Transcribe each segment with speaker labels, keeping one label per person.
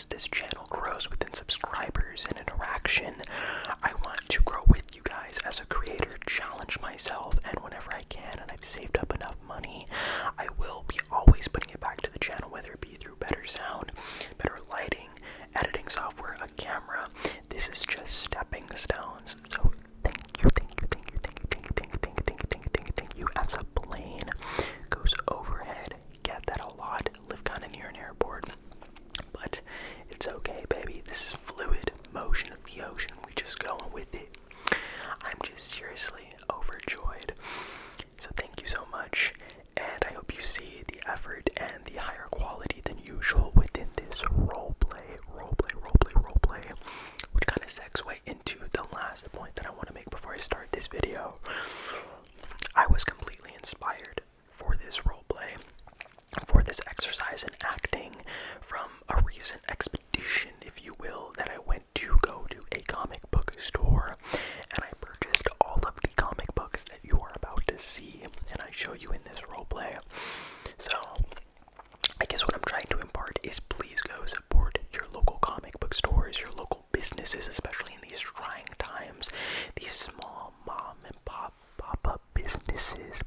Speaker 1: as this channel grows within subscribers and interaction, I want to grow with you guys as a creator, challenge myself, and whenever I can and I've saved up enough money, I will be always putting it back to the channel, whether it be through better sound, better lighting, editing software, a camera. This is just stepping stones. So thank you as a plane goes overhead. Get that a lot. Live kind of near an airport, but it's okay, baby. This is fluid motion of the ocean. We just going with it. I'm just seriously overjoyed. So thank you so much, and I hope you see the effort and the higher quality than usual within this roleplay, which kind of segue into the last point that I want to make before I start this video. I was completely inspired for this roleplay, for this exercise in acting, from a recent expedition, if you will, that I went to go to a comic book store, and I purchased all of the comic books that you are about to see, and I show you in this roleplay. So, I guess what I'm trying to impart is please go support your local comic book stores, your local businesses, especially in these trying times. These small mom and pop-up businesses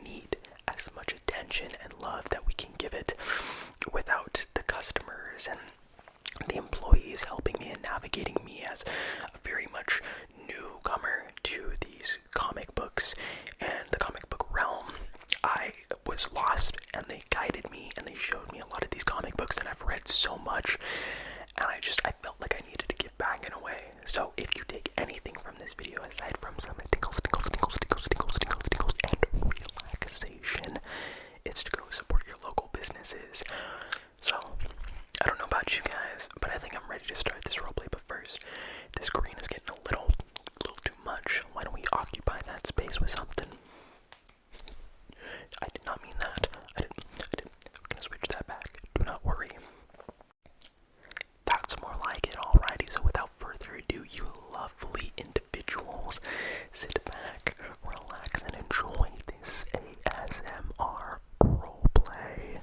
Speaker 1: need as much attention and love that we can give it without the customers and the employees helping me and navigating me as a very much newcomer to these comic books and the comic book realm. I was lost, and they guided me, and they showed me a lot of these comic books, and I've read so much, and I felt like I needed to give back in a way. So if you take anything from this video, aside from some tingles, and relaxation, it's to go support your local businesses. So, I don't know about you guys, but I think I'm ready to start this roleplay, but first, this screen is getting a little too much. Why don't we occupy that space with something? I did not mean that. I didn't. I'm gonna switch that back. Do not worry. That's more like it. Alrighty, so without further ado, you lovely individuals, sit back, relax, and enjoy this ASMR roleplay.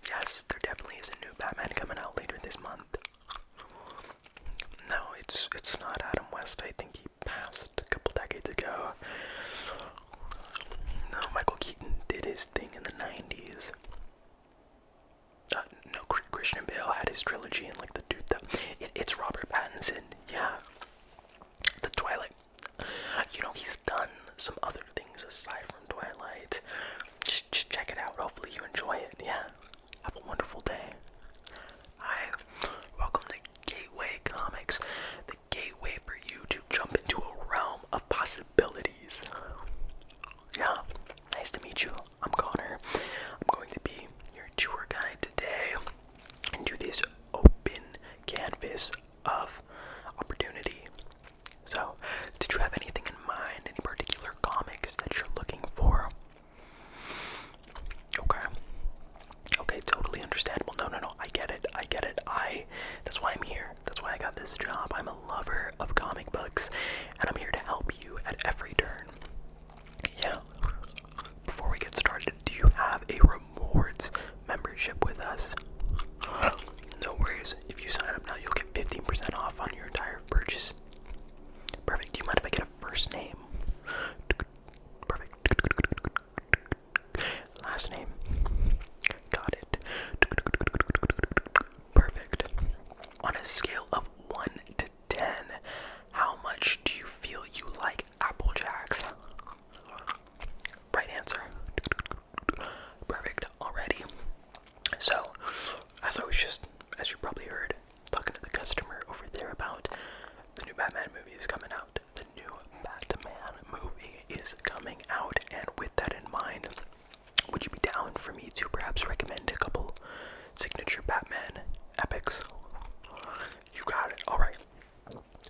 Speaker 1: Yes, there definitely is a new Batman coming out later this month. No, it's not Adam West. I think he passed a couple decades ago. No, Michael Keaton did his thing in the 90s. No, Christian Bale had his trilogy and the dude that... It's Robert Pattinson, yeah. The Twilight. He's done some other things aside from Twilight. Just check it out. Hopefully you enjoy it, yeah. Have a wonderful day. Hi. Welcome to Gateway Comics, the gateway for you to jump into a realm of possibilities. Yeah, nice to meet you. I'm Connor. I'm going to be your tour guide today into this open canvas of opportunity. So, did you have anything in mind? Any particular comics that you're looking for? Okay, totally understandable. No, I get it. That's why I'm here. That's why I got this job. I'm a lover of comic books, and I'm here to help you at every turn. Yeah. Before we get started, do you have a rewards membership with us? No worries. If you sign up now, you'll get 15% off on your entire purchase. Perfect. Do you mind if I get a first name? Perfect. Last name. Got it. Perfect. On a scale of 1 to 10, how much do you feel you like Apple Jacks? Right answer. Perfect. Already. So, as you probably heard, talking to the customer over there about the new Batman movie is coming out. The new Batman movie is coming out, and with that in mind, would you be down for me to perhaps recommend a couple signature Batman epics? You got it. Alright.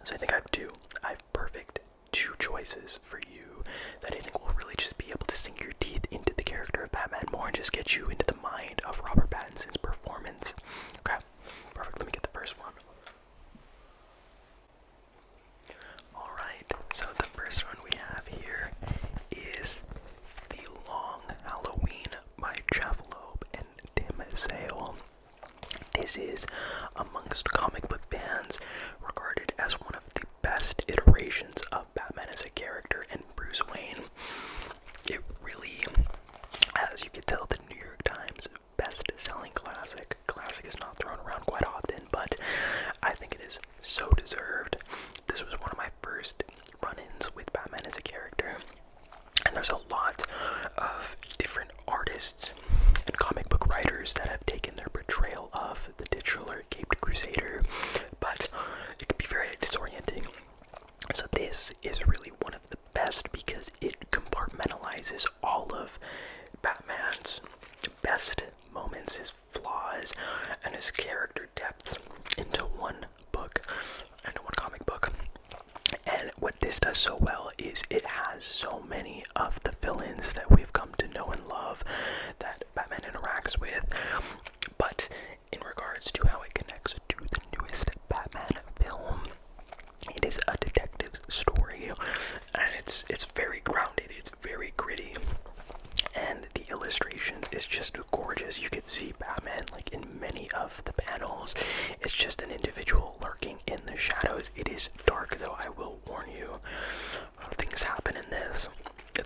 Speaker 1: So I think I have two. I have perfect two choices for you that I think will really just be able to sink your teeth into the character of Batman more and just get you into the mind of Robert Pattinson's performance. Okay. this is, amongst comic book fans, regarded as one of the best iterations of Batman as a character and Bruce Wayne. It really, as you can tell, the New York Times best-selling classic. Classic is not thrown around quite often, but I think it is so deserved. This was one of my first run-ins with Batman as a character, and there's a lot of different artists and comic book writers that have taken their portrayal of the titular Caped Crusader, but it can be very disorienting. So this is really one of the best because it compartmentalizes all of Batman's best moments, his flaws, and his character depths into one book, into one comic book. And what this does so well is it has so many of the villains that we've come to know and love that Batman interacts with, but in regards to how it connects to the newest Batman film, it is a detective story, and it's very grounded, it's very gritty, and the illustration is just gorgeous. You can see Batman like in many of the panels. It's just an individual lurking in the shadows. It is dark, though, I will warn you. Things happen in this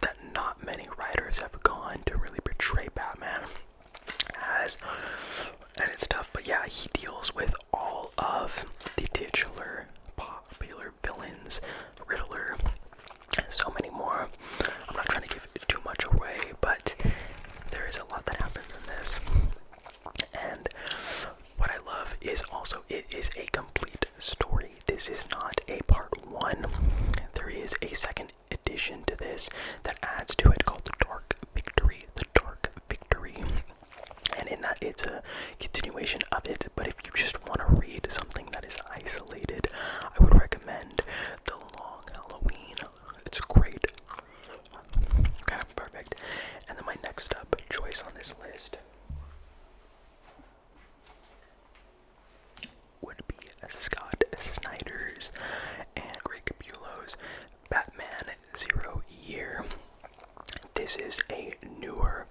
Speaker 1: that not many writers have gone to really portray Batman as, and it's tough. But yeah, he deals with all of the titular popular villains, Riddler, and so many more. I'm not trying to give too much away, but there is a lot that happens in this. And what I love is also it is a complete story. This is not a part one. There is a second edition to this that adds to it called The Dark Victory. The Dark Victory. And in that, it's a continuation of it. But if you just want to read something that is isolated, I would recommend The Long Halloween. It's great. Okay, perfect. And then my next up choice on this list would be Scott Snyder's and Greg Capullo's Batman Zero Year. This is a newer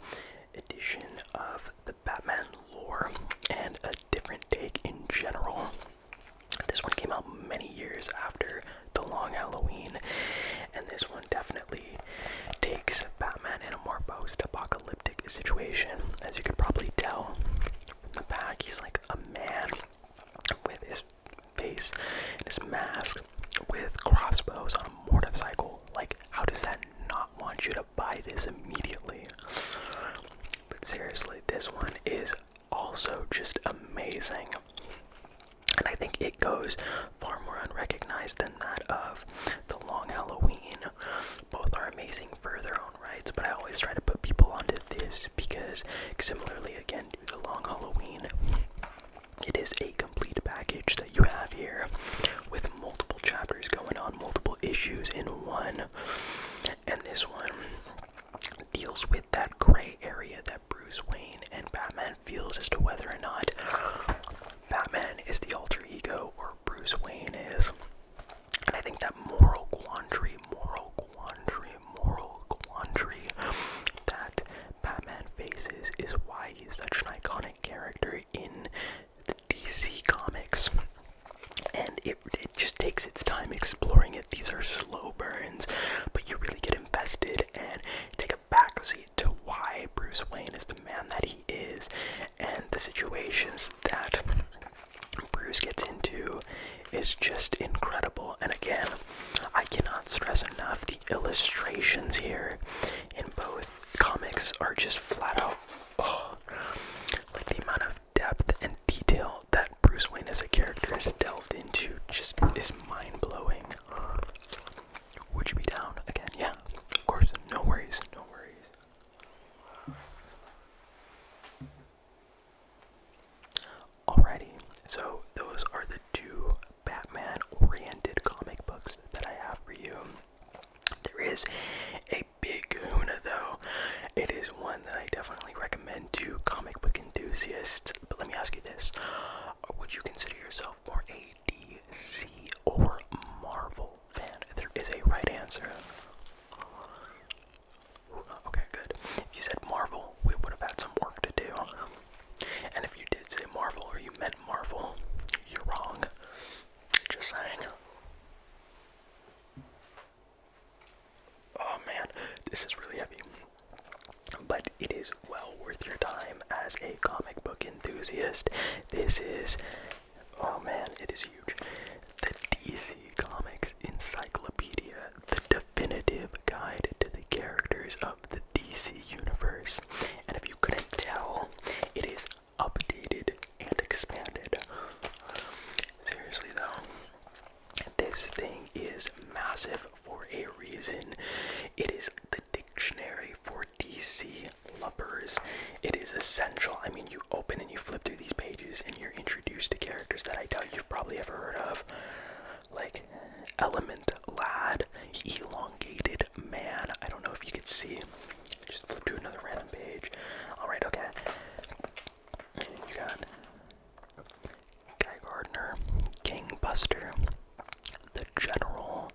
Speaker 1: edition of the Batman lore and a different take in general. This one came out many years after The Long Halloween, and this one definitely takes Batman in a more post-apocalyptic situation. As you could probably tell from the back, he's like a man with his face and his mask with crossbows on a motorcycle. Like, how does that not want you to buy this immediately? But seriously, this one is also just amazing. And I think it goes far more unrecognized than that of The Long Halloween. Both are amazing for their own rights, but I always try to put people onto this because, similarly again to The Long Halloween, it is a complete package that you have here with multiple chapters going on, multiple issues in one. And this one deals with that gray area that Bruce Wayne and Batman feels as to whether or not Batman is the alter ego or Bruce Wayne is. And I think that moral quandary that Batman faces is why he's such an iconic character in the DC comics. And it just takes its time exploring it. These are slow burns, but you really get invested and take a backseat to why Bruce Wayne is the man that he is, and the situations that Bruce gets into is just incredible. And again, I cannot stress enough, the illustrations here in both comics are just flat out, like the amount of depth and detail that Bruce Wayne as a character is delved into just is mind-blowing. Would you be down? Again, yeah, of course, no worries. Alrighty, so those are the two Batman-oriented comic books that I have for you. There is a big kahuna, though. It is one that I definitely recommend to comic book enthusiasts. But let me ask you this. Would you consider yourself more a DC or Marvel fan? There is a right answer. Okay, good. If you said Marvel, we would have had some work to do. And if you did say Marvel or you meant comic book enthusiast, this is, oh man, it is huge. The DC Comics Encyclopedia, the definitive guide to the characters of the DC universe. And if you couldn't tell, it is updated and expanded. Seriously though, this thing is massive for a reason. It is the dictionary for DC lovers. It is essential. I mean, you open and you flip through these pages and you're introduced to characters that I doubt you've probably ever heard of. Like Element Lad, Elongated Man. I don't know if you could see. Just flip to another random page. Alright, okay. You got Guy Gardner, Gangbuster, the General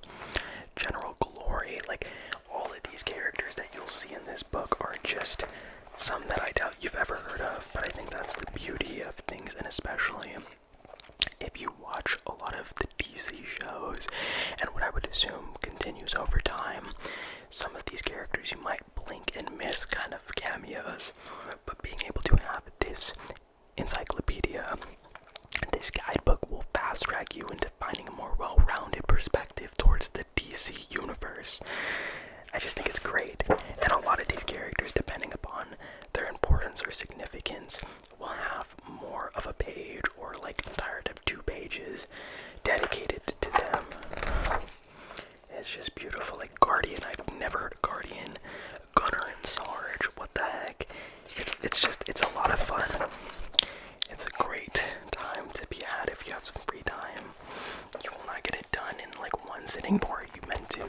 Speaker 1: Glory. Like, all of these characters that you'll see in this book are just some that I doubt you've ever heard of, but I think that's the beauty of things, and especially if you watch a lot of the DC shows, and what I would assume continues over time, some of these characters you might blink and miss kind of cameos, but being able to have this encyclopedia, this guidebook will fast track you into finding a more well-rounded perspective towards the DC universe. I just think it's great, and a lot of these characters, depending upon their importance or significance, will have more of a page or like entirety of 2 pages dedicated to them. It's just beautiful. Like Guardian, I've never heard of Guardian. Gunner and Sarge, what the heck? It's a lot of fun. It's a great time to be had if you have some free time. You will not get it done in like one sitting, nor you meant to.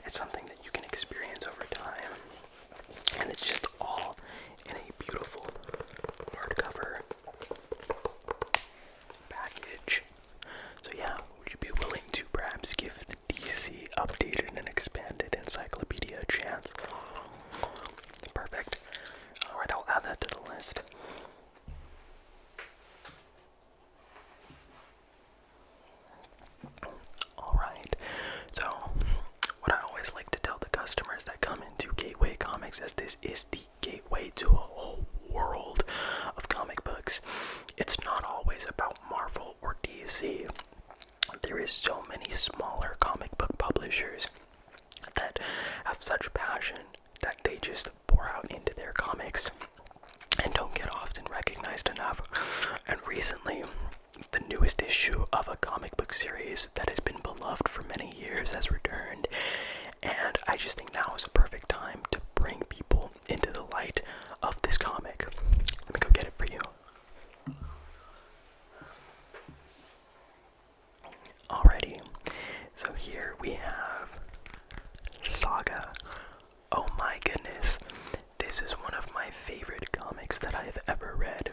Speaker 1: It's something that you can experience over time. And it's just all in a beautiful hardcover package. So yeah, would you be willing to perhaps give the DC updated and expanded encyclopedia a chance? Perfect. Alright, I'll add that to the list. Alright, so what I always like to tell the customers that come into Gateway Comics is this is the gateway to a whole world of comic books. It's not always about Marvel or DC. There is so many smaller comic book publishers that have such passion that they just pour out into their comics and don't get often recognized enough. And recently, the newest issue of a comic book series that has been beloved for many years has returned, and I just think now is a perfect time to bring people into the light of this comic. Let me go get it for you. Alrighty, so here we have Saga. Oh my goodness, this is one of my favorite comics that I have ever read.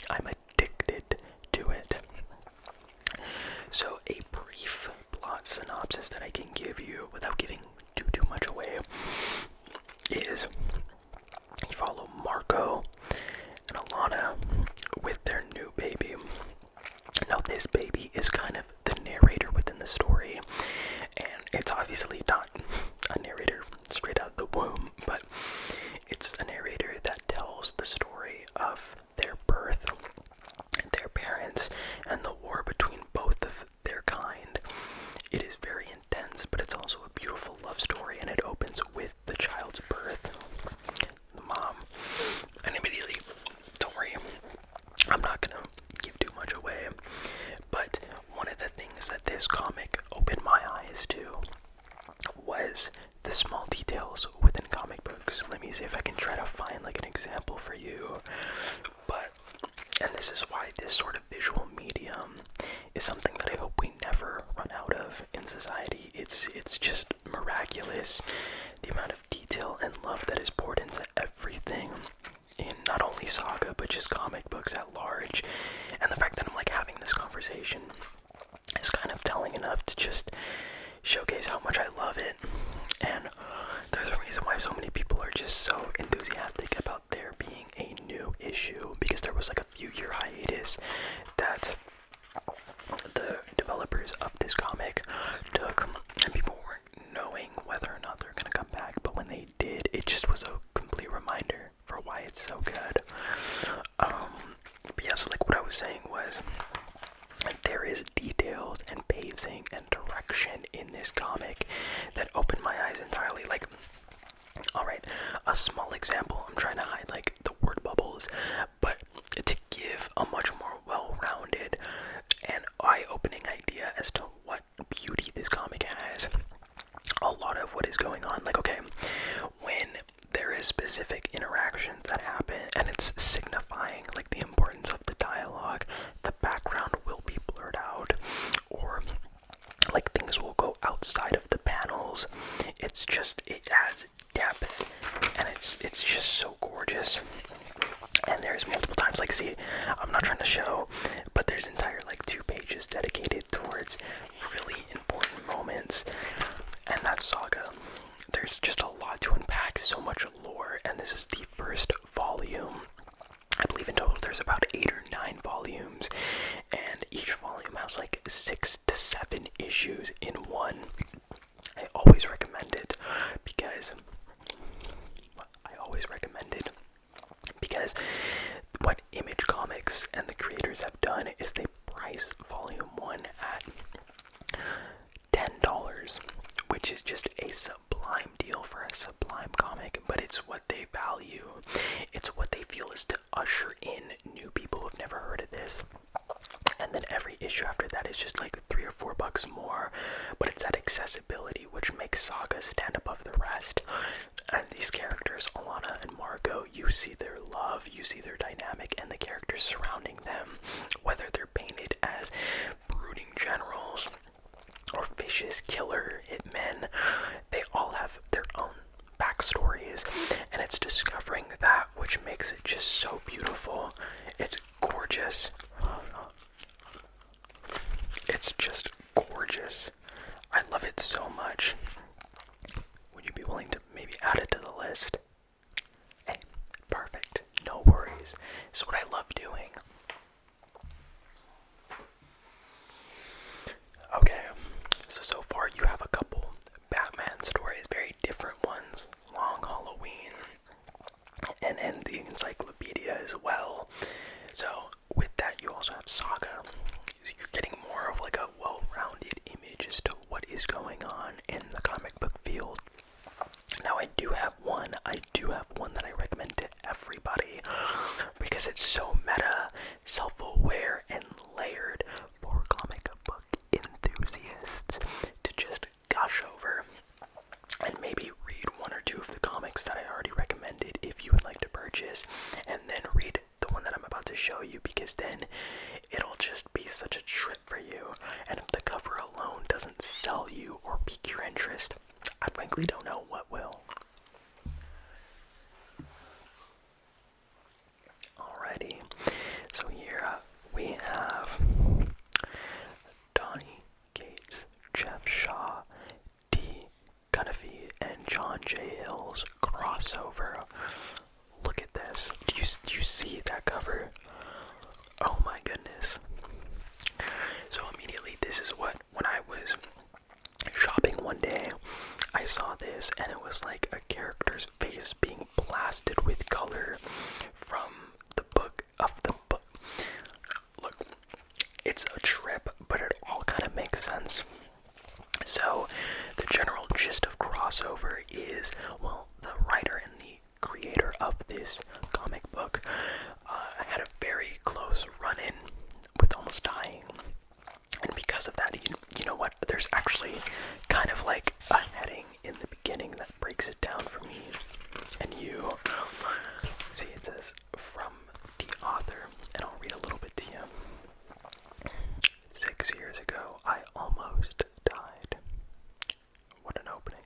Speaker 1: I'm addicted to it. So a brief plot synopsis that I can give you without giving too much away is you follow Marco and Alana with their new baby. Now this baby is kind of the narrator within the story, and it's obviously not a narrator straight out of the womb, but it's a narrator that tells the story of their birth, their parents, and the war between both of their kind. It is very intense, but it's also a beautiful love story, and it opens with the child's birth, the mom, and immediately, don't worry, I'm not gonna give too much away, but one of the things that this comic opened my eyes to was the small details within comic books. Let me see if I can try to find like an example for you. And this is why this sort of visual medium is something that I hope we never run out of in society. It's just miraculous, the amount of detail and love that is poured into everything in not only Saga, but just comic books at large. And the fact that I'm like having this conversation is kind of telling enough to just showcase how much I love it. And there's a reason why so many people are just so enthusiastic about there being a new issue, because there was like a few-year hiatus that the developers of this comic took, and people weren't knowing whether or not they're gonna come back, but when they did, it just was a complete reminder for why it's so good. saying was, there is details and pacing and direction in this comic that opened my eyes entirely. Like, alright, a small example, I'm trying to hide like the word bubbles, but to give a much more well-rounded and eye-opening idea as to what beauty this comic has, a lot of what is going on, like, okay, when there is specific interactions that happen and it's signifying like the importance of the dialogue, the background will be blurred out, or like things will go outside of the panels. It's just, it adds depth, and it's just so gorgeous. And there's multiple times, like, see, I'm not trying to show, but there's entire like 2 pages dedicated towards really important moments. And that Saga, there's just a lot to unpack, so much lore, and this is the first volume. I believe in total there's about 8 or 9 volumes, and each volume has like 6 to 7 issues in one. I always recommend it because what Image Comics and the creators have done is they price volume 1 at $10, which is just a sublime deal for a sublime comic, but it's what they value. It's what they feel is to usher in new people who've never heard of this. And then every issue after that is just like $3 or $4 more, but it's that accessibility which makes Saga stand above the rest. And these characters, Alana and Margot, you see their love, you see their dynamic, and the characters surrounding them, whether they're painted as brooding generals or vicious killer hitmen, they all have their own backstories, and it's discovering that which makes it just so beautiful. It's gorgeous. It's just gorgeous. I love it so much. Would you be willing to maybe add it to the list? Hey, perfect. No worries. It's what I love doing. Okay, so far you have a couple Batman stories, very different ones. Long Halloween, and in the Encyclopedia as well. So with that, you also have Saga. You're getting more of like a well-rounded image as to what is going on in the comic book field. Now I do have one that I recommend to everybody because it's so meta, self-aware, and layered for comic book enthusiasts to just gush over and maybe read 1 or 2 of the comics that I already recommended if you would like to purchase, and then read the one that I'm about to show you, because then it'll just be such a trip for you. And if the cover alone doesn't sell you or pique your interest, I frankly don't know what will. Alrighty, so here we have Donny Cates, Jeff Shaw, Dee Cunniffe, and John J. Hill's crossover. Look at this. Do you see that cover? Oh my goodness. So immediately, this is what, when I was shopping one day, I saw this, and it was like a character's face being blasted with color from the book of the book. Look, it's a trip, but it all kind of makes sense. So the general gist of crossover is, well, the writer and the creator of this comic book had a very close run-in with almost dying. And because of that, you know what, there's actually kind of like a heading in the beginning that breaks it down for me. And you see, it says, from the author, and I'll read a little bit to you. 6 years ago, I almost died. What an opening.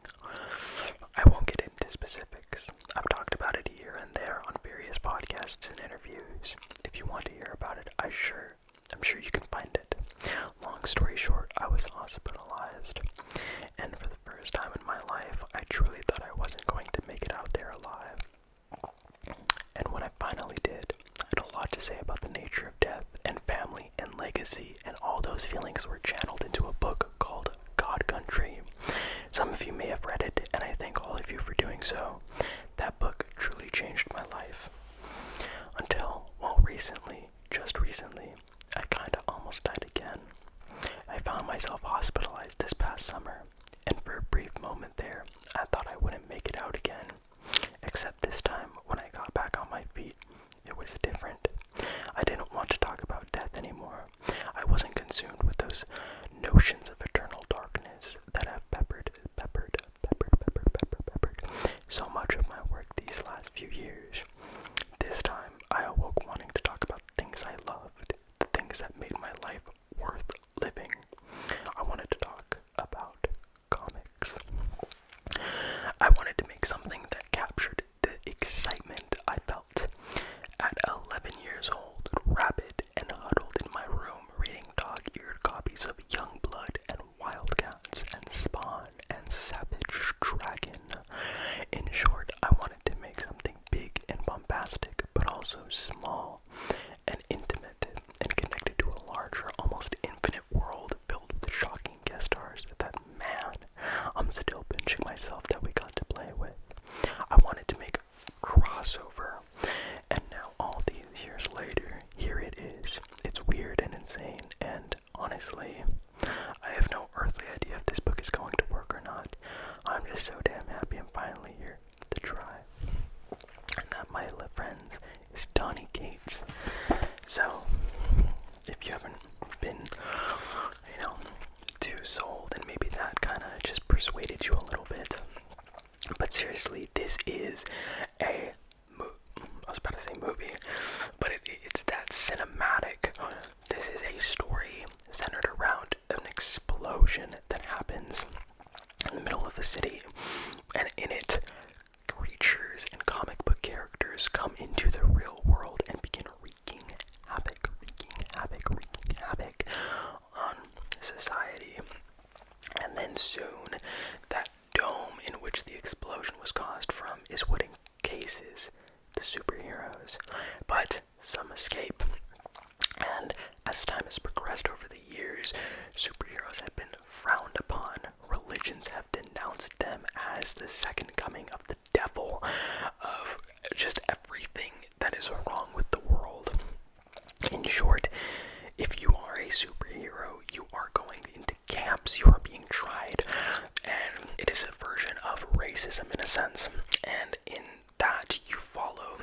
Speaker 1: I won't get into specifics. I've talked about it here and there on various podcasts and interviews. If you want to hear about it, I'm sure you can find it. Long story short, I was hospitalized, and for the first time in my life, I truly thought I wasn't going to make it out there alive. And when I finally did, I had a lot to say about the nature of death and family and legacy, and all those feelings were channeled into a book called God Country. Some of you may have read it, and I thank all of you for doing so. That book truly changed my life. Until, well, just recently, short, if you are a superhero, you are going into camps, you are being tried, and it is a version of racism in a sense. And in that, you follow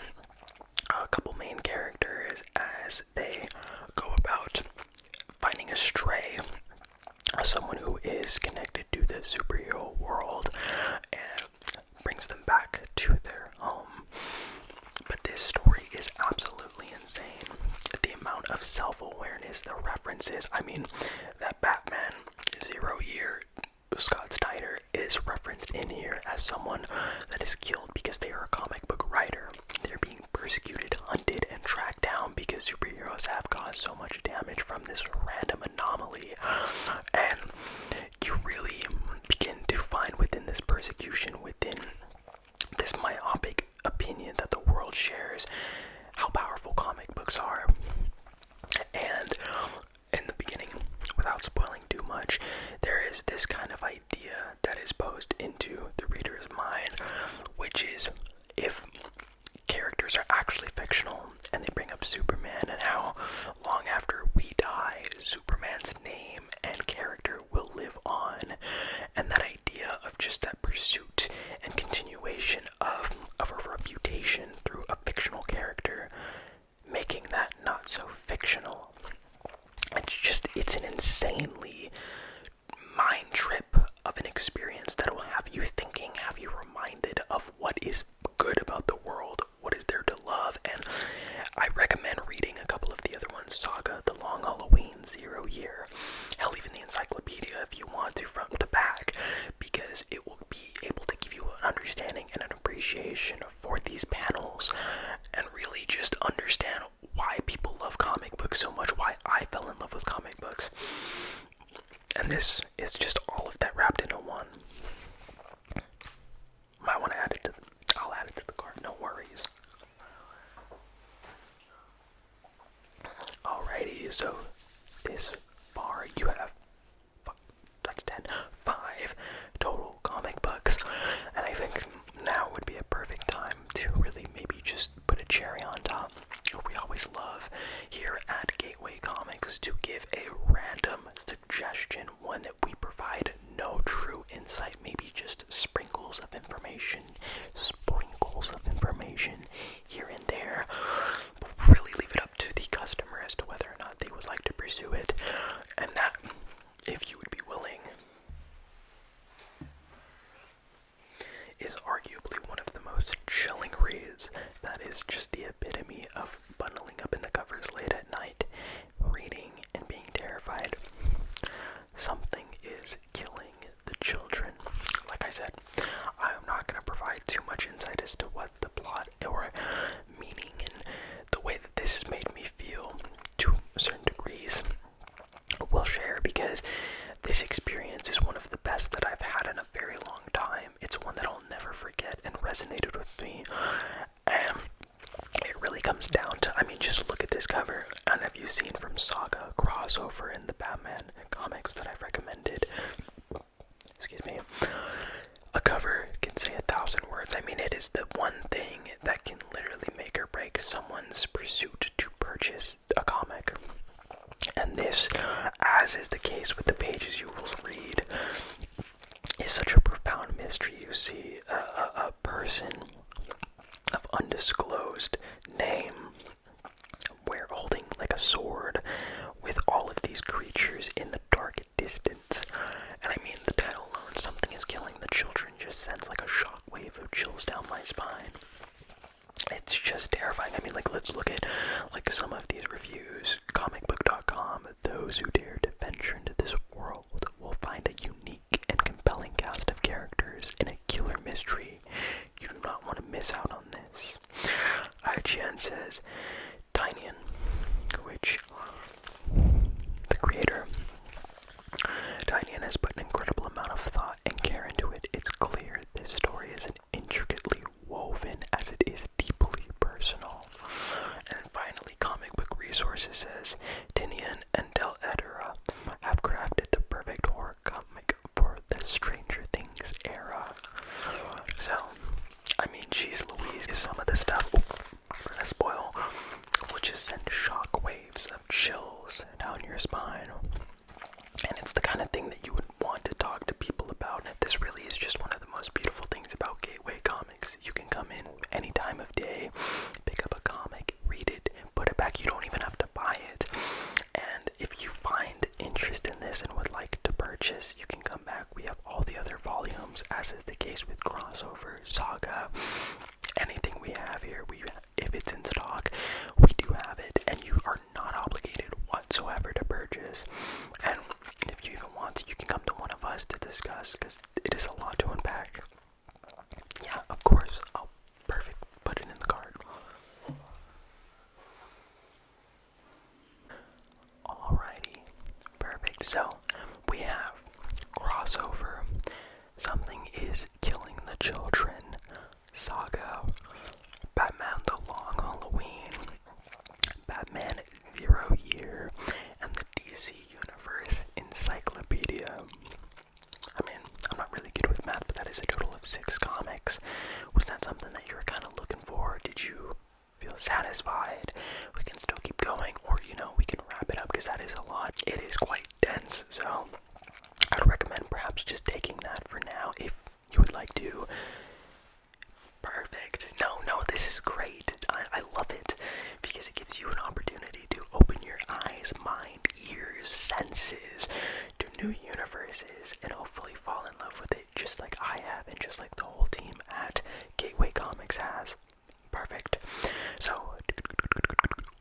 Speaker 1: a couple main characters as they go about finding a stray, someone who is connected to the superhero world, and brings them back to their home. But this story is absolutely insane. The amount of self-awareness, the references. I mean, that Batman 0 Year, Scott Snyder, is referenced in here as someone that is killed because they are a comic book writer. They're being persecuted, hunted, and tracked down because superheroes have caused so much damage from this random anomaly. And you really begin to find within this persecution, within this myopic opinion that the world shares, how powerful comic books are. And in the beginning, without spoiling too much, there is this kind of idea that is posed into the reader's mind, which is, if characters are actually fictional, and they bring up Superman and how long after we die, Superman's name and character will live on, and that idea of just that pursuit and continuation of a reputation through a fictional character, making that not so fictional. It's an insanely mind trip of an experience that will have you thinking, have you reminded of what is good about the world, what is there to love. And I recommend reading a couple of the other ones, Saga, The Long Halloween, 0 Year, hell, even the Encyclopedia if you want to, front to back, because it will be able to give you an understanding and an appreciation for these panels, and really just understand why people love comic books so much, why I fell in love with comic books. And this is just all of that wrapped into one. Might want to add it to I'll add it to the cart, no worries. Alrighty, so this far you have, that's 10, 5 total comic books, and I think now would be a perfect time to really maybe just put a cherry on top. We always love here at Gateway Comics to give a random suggestion, one that we provide no true insight, maybe just sprinkles of information here and there, but really leave it up to the customer as to whether or not they would like to pursue it, and that, if you would be willing, is arguably one of the most chilling reads. That is just the epitome of bundling up in the covers late at night, reading and being terrified. Something is killing the children. Like I said, I am not going to provide too much insight as to what the plot or meaning and the way that this has made me feel to certain degrees will share, because this experience is one of the best that I've had in a very long time. It's one that I'll never forget and resonated with me. And it really comes down to, I mean, just look at this cover. And have you seen from Saga crossover in the Batman comics that I've recommended? Excuse me. A cover can say 1,000 words. I mean, it is the one thing that can literally make or break someone's pursuit to purchase a comic. And this, as is the case with the pages you will read, is such a profound mystery. You see a person of undisclosed name holding like a sword with all of these creatures in the dark distance. And I mean, the title alone, Something is Killing the Children, just sends like a shockwave of chills down my spine. It's just terrifying. I mean, like, let's look at like some of these reviews. Comicbook.com, those who dare to venture into this world will find a unique and compelling cast of characters in a killer mystery. You do not want to miss out on this. IGN says, Tynion, which the creator, Tynion has put an incredible amount of thought and care into it. It's clear this story is intricately woven as it is deeply personal. And finally, Comic Book Resources says, Tynion and Del Edera have crafted the perfect horror comic for the Stranger Things era. So, I mean, geez Louise, is some of the stuff, we're gonna spoil, will just send shock waves of down your spine. And it's the kind of thing that you would want to talk to people about. And this really is just one of the most beautiful things about Gateway Comics. You can come in any time of day, pick up a comic, read it, put it back. You don't even have to buy it. And if you find interest in this and would like to purchase, you can come back. We have all the other volumes, as is the case with Crossover, Saga, anything we have here. If it's in stock, we do have it, and you are not obligated whatsoever to purchase. And if you even want to, you can come to one of us to discuss, because it is a lot to unpack. Yeah, of course. Oh, perfect. Put it in the card. Alrighty. Perfect. So, we have Crossover, Something is Killing the Children, Saga, Batman The Long Halloween, Batman Zero Year, and the DC Universe Encyclopedia. I mean, I'm not really good with math, but that is a total of 6 comics. Was that something that you were kind of looking for? Did you feel satisfied? We can still keep going, or, we can wrap it up, because that is a lot. It is quite dense, so I'd recommend perhaps just taking that for now, if you would like to. Perfect. No, this is great. I love it, because it gives you an opportunity to open your eyes, mind, ears, senses to new universes, and hopefully fall in love with it just like I have, and just like the whole team at Gateway Comics has. Perfect. So,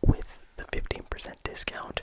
Speaker 1: with the 15% discount,